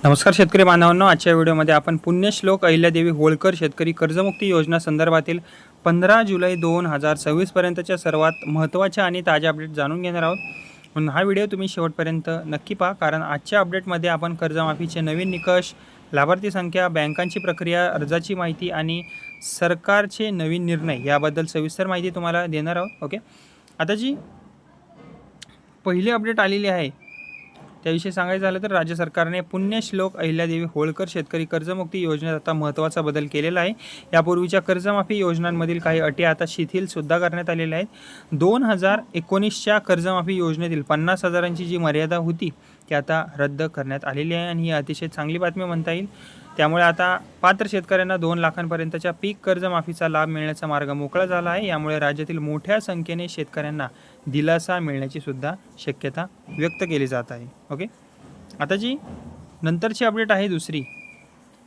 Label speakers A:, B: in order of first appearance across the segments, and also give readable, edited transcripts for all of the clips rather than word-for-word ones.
A: नमस्कार शेतकरी बांधवांनो, आजच्या व्हिडिओमध्ये आपण पुण्यश्लोक अहिल्यादेवी होळकर शेतकरी कर्जमुक्ती योजना संदर्भातील 15 जुलै 2026 पर्यंतच्या सर्वात महत्त्वाच्या आणि ताज्या अपडेट जाणून घेणार आहोत. म्हणून हा व्हिडिओ तुम्ही शेवटपर्यंत नक्की पहा, कारण आजच्या अपडेटमध्ये आपण कर्जमाफीचे नवीन निकष, लाभार्थी संख्या, बँकांची प्रक्रिया, अर्जाची माहिती आणि सरकारचे नवीन निर्णय याबद्दल सविस्तर माहिती तुम्हाला देणार आहोत. ओके, आता जी पहिली अपडेट आलेली आहे त्याविषयी सांगायचं झालं तर राज्य सरकारने पुण्यश्लोक अहिल्यादेवी होळकर शेतकरी कर्जमुक्ती योजनेत आता महत्त्वाचा बदल केलेला आहे. यापूर्वीच्या कर्जमाफी योजनांमधील काही अटी आता शिथिलसुद्धा करण्यात आलेल्या आहेत. 2019च्या कर्जमाफी योजनेतील 50,000ची जी मर्यादा होती ती आता रद्द करण्यात आलेली आहे आणि ही अतिशय चांगली बातमी म्हणता येईल. त्यामुळे आता पात्र शेतकऱ्यांना 2 लाखांपर्यंतच्या पीक कर्जमाफीचा लाभ मिळण्याचा मार्ग मोकळा झाला आहे. यामुळे राज्यातील मोठ्या संख्येने शेतकऱ्यांना दिलासा मिळण्याची सुद्धा शक्यता व्यक्त केली जात आहे. ओके, आता जी नंतरची अपडेट आहे दुसरी,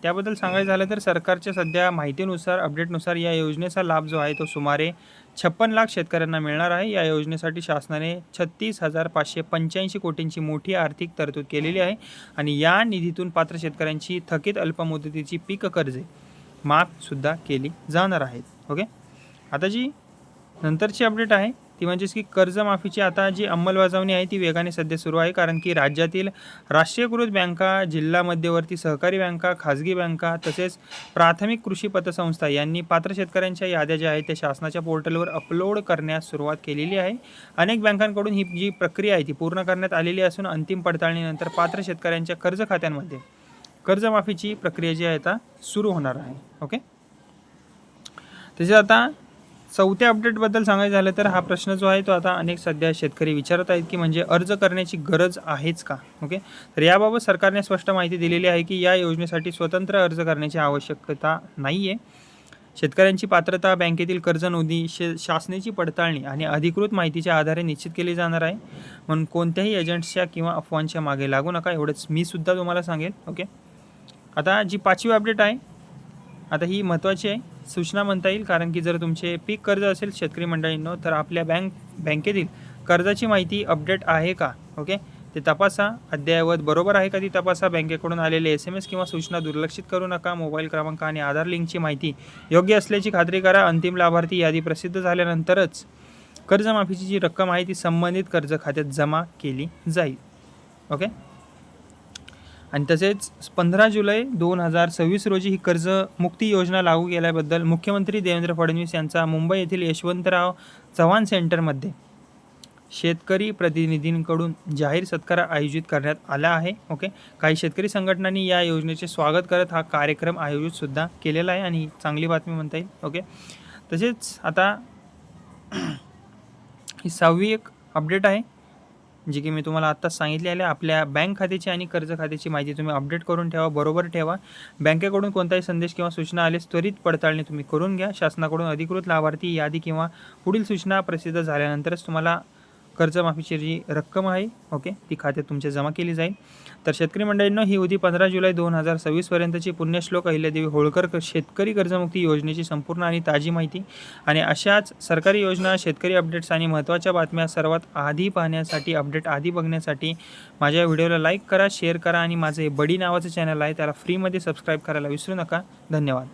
A: त्याबद्दल सांगायचं झालं तर सरकारच्या सध्या माहितीनुसार, अपडेटनुसार या योजनेचा लाभ जो आहे तो सुमारे 56 लाख शेतकऱ्यांना मिळणार आहे. या योजनेसाठी शासनाने 36,585 कोटींची मोठी आर्थिक तरतूद केलेली आहे आणि या निधीतून पात्र शेतकऱ्यांची थकीत अल्पमुदतीची पीक कर्जे माफसुद्धा केली जाणार आहेत. ओके, आता जी नंतरची अपडेट आहे ती म्हणजेच की कर्जमाफीची आता जी अंमलबजावणी आहे ती वेगाने सध्या सुरू आहे, कारण की राज्यातील राष्ट्रीयकृत बँका, जिल्हा मध्यवर्ती सहकारी बँका, खाजगी बँका तसेच प्राथमिक कृषी पतसंस्था यांनी पात्र शेतकऱ्यांच्या याद्या ज्या आहेत त्या शासनाच्या पोर्टलवर अपलोड करण्यास सुरुवात केलेली आहे. अनेक बँकांकडून ही जी प्रक्रिया आहे ती पूर्ण करण्यात आलेली असून अंतिम पडताळणीनंतर पात्र शेतकऱ्यांच्या कर्ज खात्यांमध्ये कर्जमाफीची प्रक्रिया जी आहे आता सुरू होणार आहे. ओके, तसेच आता चौथ्या अपडेटबद्दल सांगायचं झालं तर हा प्रश्न जो आहे तो आता अनेक सध्या शेतकरी विचारत आहेत की म्हणजे अर्ज करण्याची गरज आहेच का. ओके, तर याबाबत सरकारने स्पष्ट माहिती दिलेली आहे की या योजनेसाठी स्वतंत्र अर्ज करण्याची आवश्यकता नाही आहे. शेतकऱ्यांची पात्रता, बँकेतील कर्ज नोंदणी, शासनाची पडताळणी आणि अधिकृत माहितीच्या आधारे निश्चित केली जाणार आहे. म्हणून कोणत्याही एजंट्सच्या किंवा अफवांच्या मागे लागू नका, एवढंच मी सुद्धा तुम्हाला सांगेल. ओके, आता जी 5वी अपडेट आहे आता ही महत्त्वाची आहे, सूचना म्हणता येईल, कारण की जर तुमचे पीक कर्ज असेल शेतकरी मंडळींनो तर आपल्या बँकेतील कर्जाची माहिती अपडेट आहे का. ओके, ते तपासा, अद्ययावत बरोबर आहे का ती तपासा. बँकेकडून आलेले SMS किंवा सूचना दुर्लक्षित करू नका. मोबाईल क्रमांक आणि आधार लिंकची माहिती योग्य असल्याची खात्री करा. अंतिम लाभार्थी यादी प्रसिद्ध झाल्यानंतरच कर्जमाफीची जी रक्कम आहे ती संबंधित कर्ज खात्यात जमा केली जाईल. ओके, आणि तसेच 15 जुलै 2026 रोजी ही कर्जमुक्ती योजना लागू केल्याबद्दल मुख्यमंत्री देवेंद्र फडणवीस यांचा मुंबई येथील यशवंतराव चव्हाण सेंटरमध्ये शेतकरी प्रतिनिधींकडून जाहीर सत्कार आयोजित करण्यात आला आहे. ओके, काही शेतकरी संघटनांनी या योजनेचे स्वागत करत हा कार्यक्रम आयोजित सुद्धा केलेला आहे आणि चांगली बातमी म्हणता येईल. ओके, तसेच आता ही 6वी एक अपडेट आहे जी की मी तुम्हाला आत्ताच सांगितली आहे. आपल्या बँक खात्याची आणि कर्ज खात्याची माहिती तुम्ही अपडेट करून ठेवा, बरोबर ठेवा. बँकेकडून कोणताही संदेश किंवा सूचना आल्यास त्वरित पडताळणी तुम्ही करून घ्या. शासनाकडून अधिकृत लाभार्थी यादी किंवा पुढील सूचना प्रसिद्ध झाल्यानंतरच तुम्हाला कर्जमाफीची जी रक्कम आहे ओके ती खात्यात तुमच्या जमा केली जाईल. तर शेतकरी मंडळींनो, ही होती 15 जुलै 2026 पर्यंतची पुण्यश्लोक अहिल्यादेवी होळकर शेतकरी कर्जमुक्ती योजनेची संपूर्ण आणि ताजी माहिती. आणि अशाच सरकारी योजना, शेतकरी अपडेट्स आणि महत्त्वाच्या बातम्या सर्वात आधी पाहण्यासाठी, अपडेट आधी बघण्यासाठी माझ्या व्हिडिओला लाईक करा, शेअर करा आणि माझे बडी नावाचं चॅनल आहे त्याला फ्रीमध्ये सबस्क्राईब करायला विसरू नका. धन्यवाद.